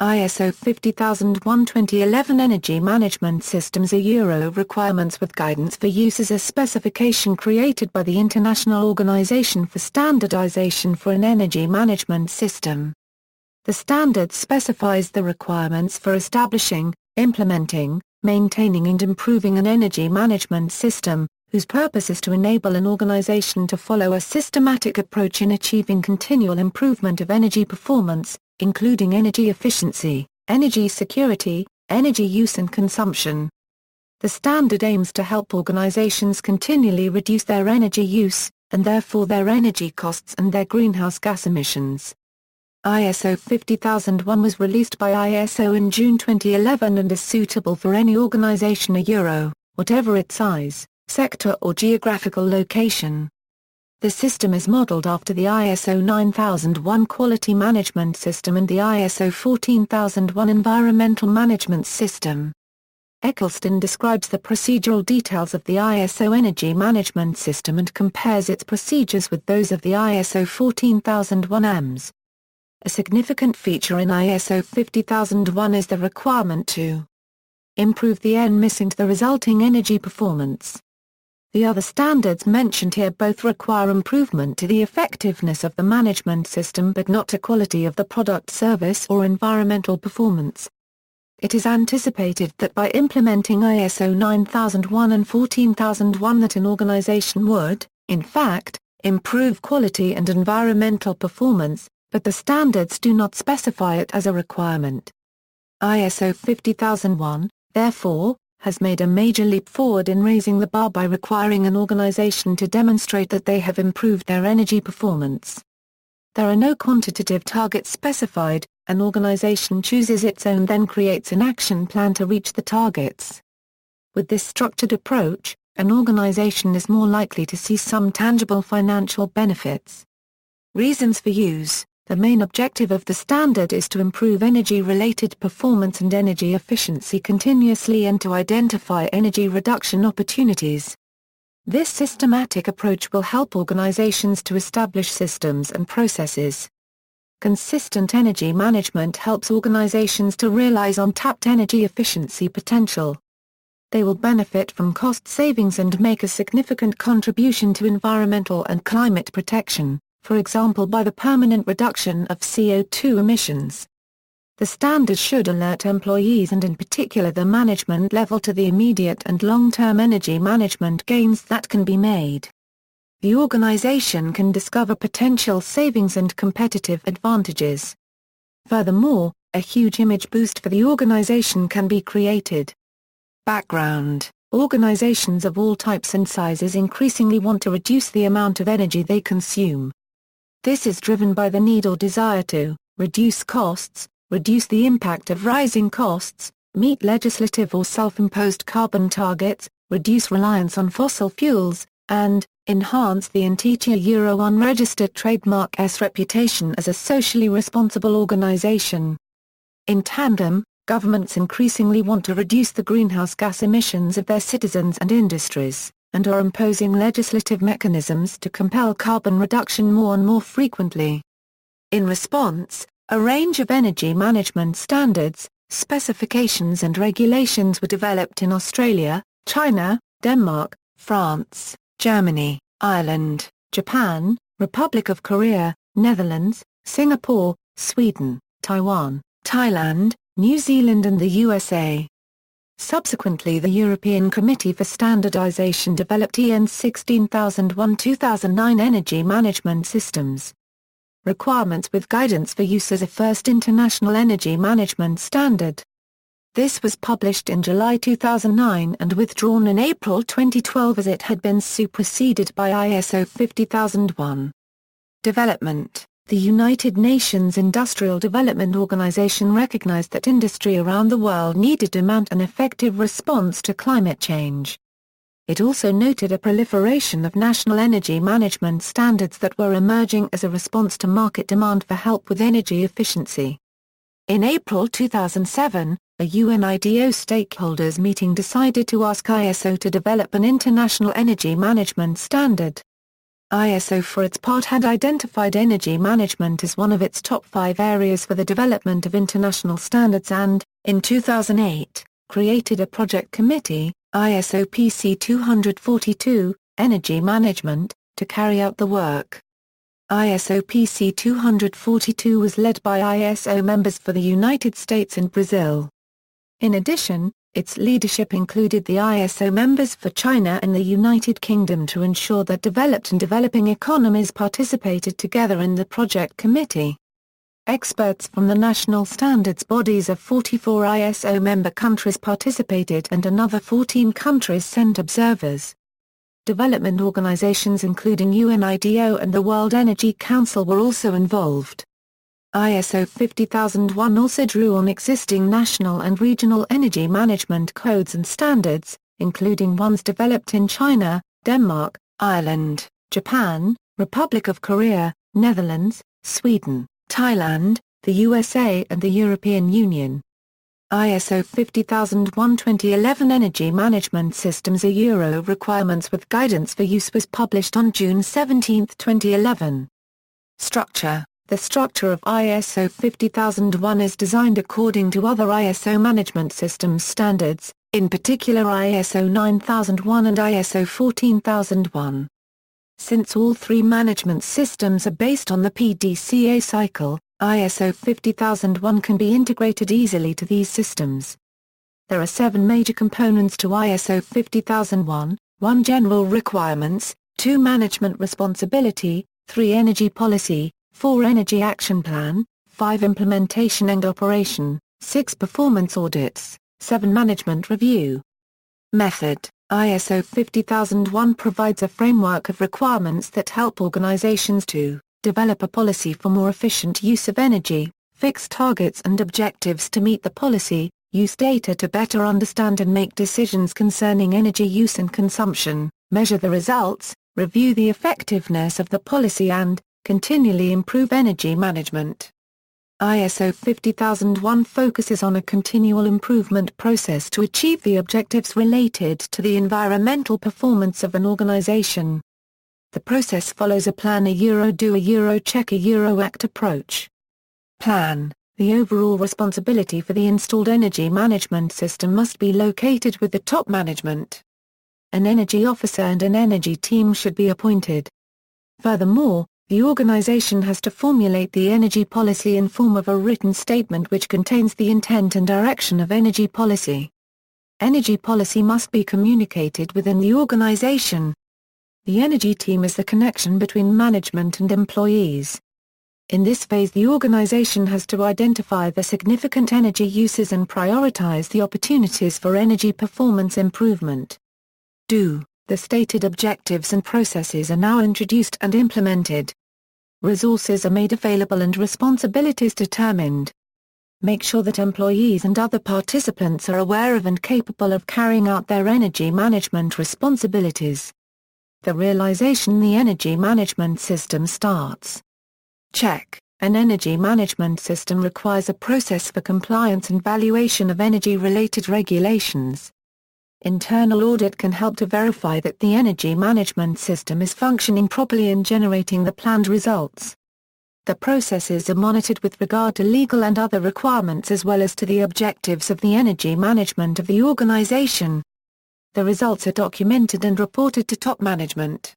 ISO 50001-2011 Energy Management Systems are Euro requirements with guidance for use as a specification created by the International Organization for Standardization for an energy management system. The standard specifies the requirements for establishing, implementing, maintaining and improving an energy management system, whose purpose is to enable an organization to follow a systematic approach in achieving continual improvement of energy performance, including energy efficiency, energy security, energy use and consumption. The standard aims to help organizations continually reduce their energy use, and therefore their energy costs and their greenhouse gas emissions. ISO 50001 was released by ISO in June 2011 and is suitable for any organization or Euro, whatever its size, sector or geographical location. The system is modeled after the ISO 9001 Quality Management System and the ISO 14001 Environmental Management System. Eccleston describes the procedural details of the ISO Energy Management System and compares its procedures with those of the ISO 14001 EMS. A significant feature in ISO 50001 is the requirement to improve the ENMIS and the resulting energy performance. The other standards mentioned here both require improvement to the effectiveness of the management system but not to quality of the product, service or environmental performance. It is anticipated that by implementing ISO 9001 and 14001 that an organization would, in fact, improve quality and environmental performance, but the standards do not specify it as a requirement. ISO 50001, therefore, has made a major leap forward in raising the bar by requiring an organization to demonstrate that they have improved their energy performance. There are no quantitative targets specified, an organization chooses its own then creates an action plan to reach the targets. With this structured approach, an organization is more likely to see some tangible financial benefits. Reasons for use. The main objective of the standard is to improve energy-related performance and energy efficiency continuously and to identify energy reduction opportunities. This systematic approach will help organizations to establish systems and processes. Consistent energy management helps organizations to realize untapped energy efficiency potential. They will benefit from cost savings and make a significant contribution to environmental and climate protection, for example by the permanent reduction of CO2 emissions. The standard should alert employees and in particular the management level to the immediate and long-term energy management gains that can be made. The organization can discover potential savings and competitive advantages. Furthermore, a huge image boost for the organization can be created. Background: organizations of all types and sizes increasingly want to reduce the amount of energy they consume. This is driven by the need or desire to reduce costs, reduce the impact of rising costs, meet legislative or self-imposed carbon targets, reduce reliance on fossil fuels, and enhance the Euro unregistered trademark's reputation as a socially responsible organization. In tandem, governments increasingly want to reduce the greenhouse gas emissions of their citizens and industries, and are imposing legislative mechanisms to compel carbon reduction more and more frequently. In response, a range of energy management standards, specifications and regulations were developed in Australia, China, Denmark, France, Germany, Ireland, Japan, Republic of Korea, Netherlands, Singapore, Sweden, Taiwan, Thailand, New Zealand and the USA. Subsequently the European Committee for Standardization developed EN 16001-2009 Energy Management Systems. Requirements with guidance for use as a first international energy management standard. This was published in July 2009 and withdrawn in April 2012 as it had been superseded by ISO 50001. Development. The United Nations Industrial Development Organization recognized that industry around the world needed to mount an effective response to climate change. It also noted a proliferation of national energy management standards that were emerging as a response to market demand for help with energy efficiency. In April 2007, a UNIDO stakeholders meeting decided to ask ISO to develop an international energy management standard. ISO for its part had identified energy management as one of its top 5 areas for the development of international standards and, in 2008, created a project committee, ISO PC 242, Energy Management, to carry out the work. ISO PC 242 was led by ISO members for the United States and Brazil. In addition, its leadership included the ISO members for China and the United Kingdom to ensure that developed and developing economies participated together in the project committee. Experts from the national standards bodies of 44 ISO member countries participated and another 14 countries sent observers. Development organizations including UNIDO and the World Energy Council were also involved. ISO 50001 also drew on existing national and regional energy management codes and standards, including ones developed in China, Denmark, Ireland, Japan, Republic of Korea, Netherlands, Sweden, Thailand, the USA and the European Union. ISO 50001 2011 Energy Management Systems Euro Requirements with Guidance for Use was published on June 17, 2011. Structure. The structure of ISO 50001 is designed according to other ISO management systems standards, in particular ISO 9001 and ISO 14001. Since all three management systems are based on the PDCA cycle, ISO 50001 can be integrated easily to these systems. There are 7 major components to ISO 50001, 1 General Requirements, 2 Management Responsibility, 3 Energy Policy, 4 Energy Action Plan, 5 Implementation and Operation, 6 Performance Audits, 7 Management Review. Method. ISO 50001 provides a framework of requirements that help organizations to develop a policy for more efficient use of energy, fix targets and objectives to meet the policy, use data to better understand and make decisions concerning energy use and consumption, measure the results, review the effectiveness of the policy and continually improve energy management. ISO 50001 focuses on a continual improvement process to achieve the objectives related to the environmental performance of an organization. The process follows a plan do check act approach. Plan. The overall responsibility for the installed energy management system must be located with the top management. An energy officer and an energy team should be appointed. Furthermore, the organization has to formulate the energy policy in form of a written statement which contains the intent and direction of energy policy. Energy policy must be communicated within the organization. The energy team is the connection between management and employees. In this phase, the organization has to identify the significant energy uses and prioritize the opportunities for energy performance improvement. The stated objectives and processes are now introduced and implemented. Resources are made available and responsibilities determined. Make sure that employees and other participants are aware of and capable of carrying out their energy management responsibilities. The realization the energy management system starts. Check. An energy management system requires a process for compliance and valuation of energy-related regulations. Internal audit can help to verify that the energy management system is functioning properly and generating the planned results. The processes are monitored with regard to legal and other requirements as well as to the objectives of the energy management of the organization. The results are documented and reported to top management.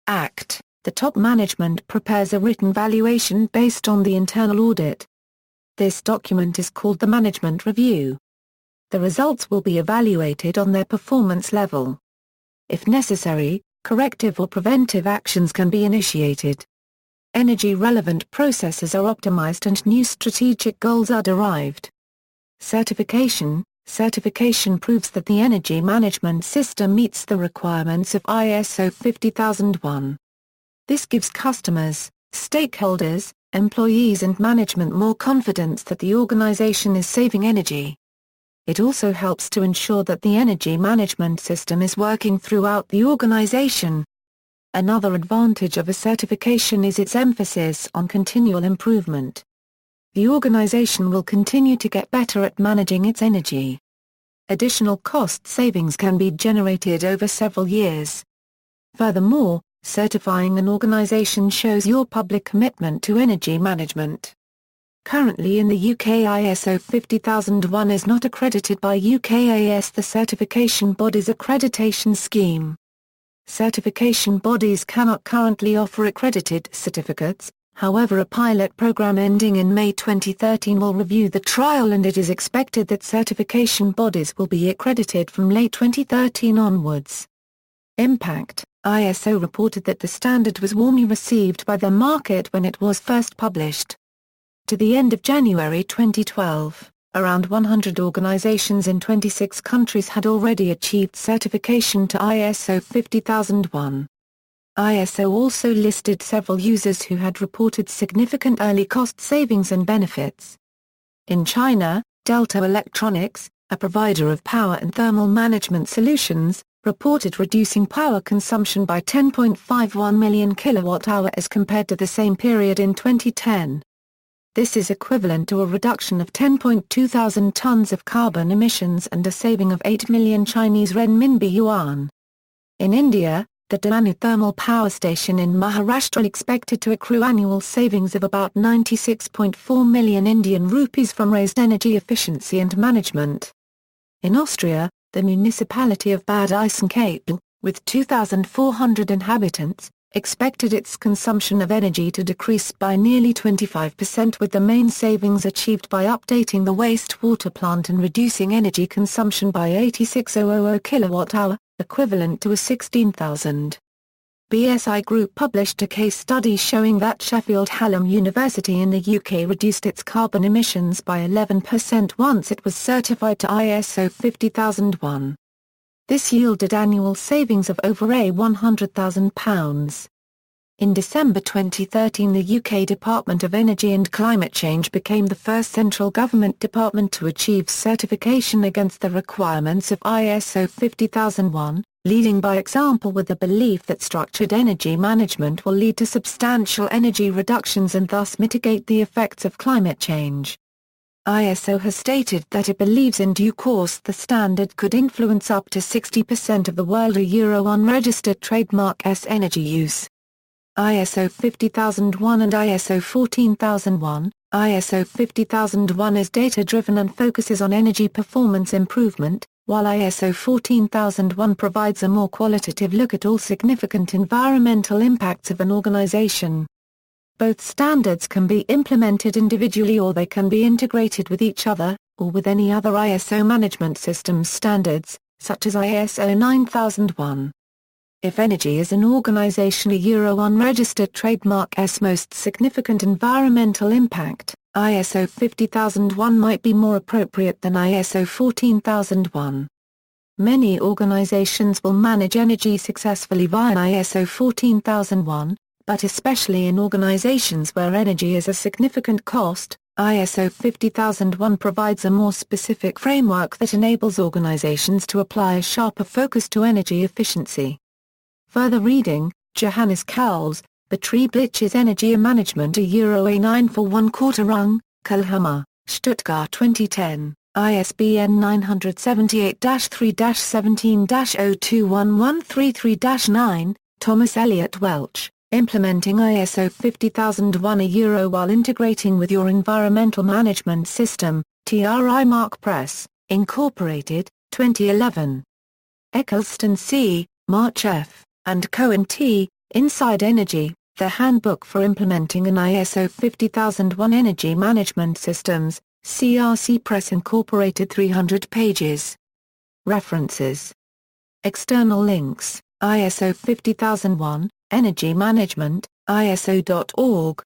Act. The top management prepares a written valuation based on the internal audit. This document is called the Management Review. The results will be evaluated on their performance level. If necessary, corrective or preventive actions can be initiated. Energy-relevant processes are optimized and new strategic goals are derived. Certification. Certification proves that the energy management system meets the requirements of ISO 50001. This gives customers, stakeholders, employees and management more confidence that the organization is saving energy. It also helps to ensure that the energy management system is working throughout the organization. Another advantage of a certification is its emphasis on continual improvement. The organization will continue to get better at managing its energy. Additional cost savings can be generated over several years. Furthermore, Certifying an organization shows your public commitment to energy management. Currently in the UK, ISO 50001 is not accredited by UKAS, the certification body's accreditation scheme. Certification bodies cannot currently offer accredited certificates. However, a pilot program ending in May 2013 will review the trial, and it is expected that certification bodies will be accredited from late 2013 onwards. Impact: ISO reported that the standard was warmly received by the market when it was first published. To the end of January 2012, around 100 organizations in 26 countries had already achieved certification to ISO 50001. ISO also listed several users who had reported significant early cost savings and benefits. In China, Delta Electronics, a provider of power and thermal management solutions, reported reducing power consumption by 10.51 million kilowatt-hour as compared to the same period in 2010. This is equivalent to a reduction of 10.2 thousand tons of carbon emissions and a saving of 8 million Chinese renminbi yuan. In India, the Damanu thermal power station in Maharashtra expected to accrue annual savings of about 96.4 million Indian rupees from raised energy efficiency and management. In Austria, the municipality of Bad Eisenkopf, with 2,400 inhabitants, expected its consumption of energy to decrease by nearly 25%, with the main savings achieved by updating the wastewater plant and reducing energy consumption by 86,000 kilowatt-hour, equivalent to a 16,000. BSI Group published a case study showing that Sheffield Hallam University in the UK reduced its carbon emissions by 11% once it was certified to ISO 50001. This yielded annual savings of over £100,000. In December 2013, the UK Department of Energy and Climate Change became the first central government department to achieve certification against the requirements of ISO 50001, leading by example with the belief that structured energy management will lead to substantial energy reductions and thus mitigate the effects of climate change. ISO has stated that it believes in due course the standard could influence up to 60% of the world unregistered trademark S energy use. ISO 50001 and ISO 14001. ISO 50001 is data-driven and focuses on energy performance improvement, while ISO 14001 provides a more qualitative look at all significant environmental impacts of an organization. Both standards can be implemented individually, or they can be integrated with each other, or with any other ISO management systems standards, such as ISO 9001. If energy is an organization unregistered trademark S most significant environmental impact, ISO 50001 might be more appropriate than ISO 14001. Many organizations will manage energy successfully via ISO 14001, but especially in organizations where energy is a significant cost, ISO 50001 provides a more specific framework that enables organizations to apply a sharper focus to energy efficiency. Further reading: Johannes Kauls, Betriebliches Energiemanagement A941 Kalhammer, Stuttgart 2010, ISBN 978-3-17-021133-9, Thomas Elliott Welch, Implementing ISO 50001 while integrating with your environmental management system, TRI Mark Press, Incorporated, 2011. Eccleston C., March F., and Cohen T., Inside Energy, The Handbook for Implementing an ISO 50001 Energy Management Systems, CRC Press Incorporated, 300 pages. References. External links: ISO 50001, Energy Management, ISO.org,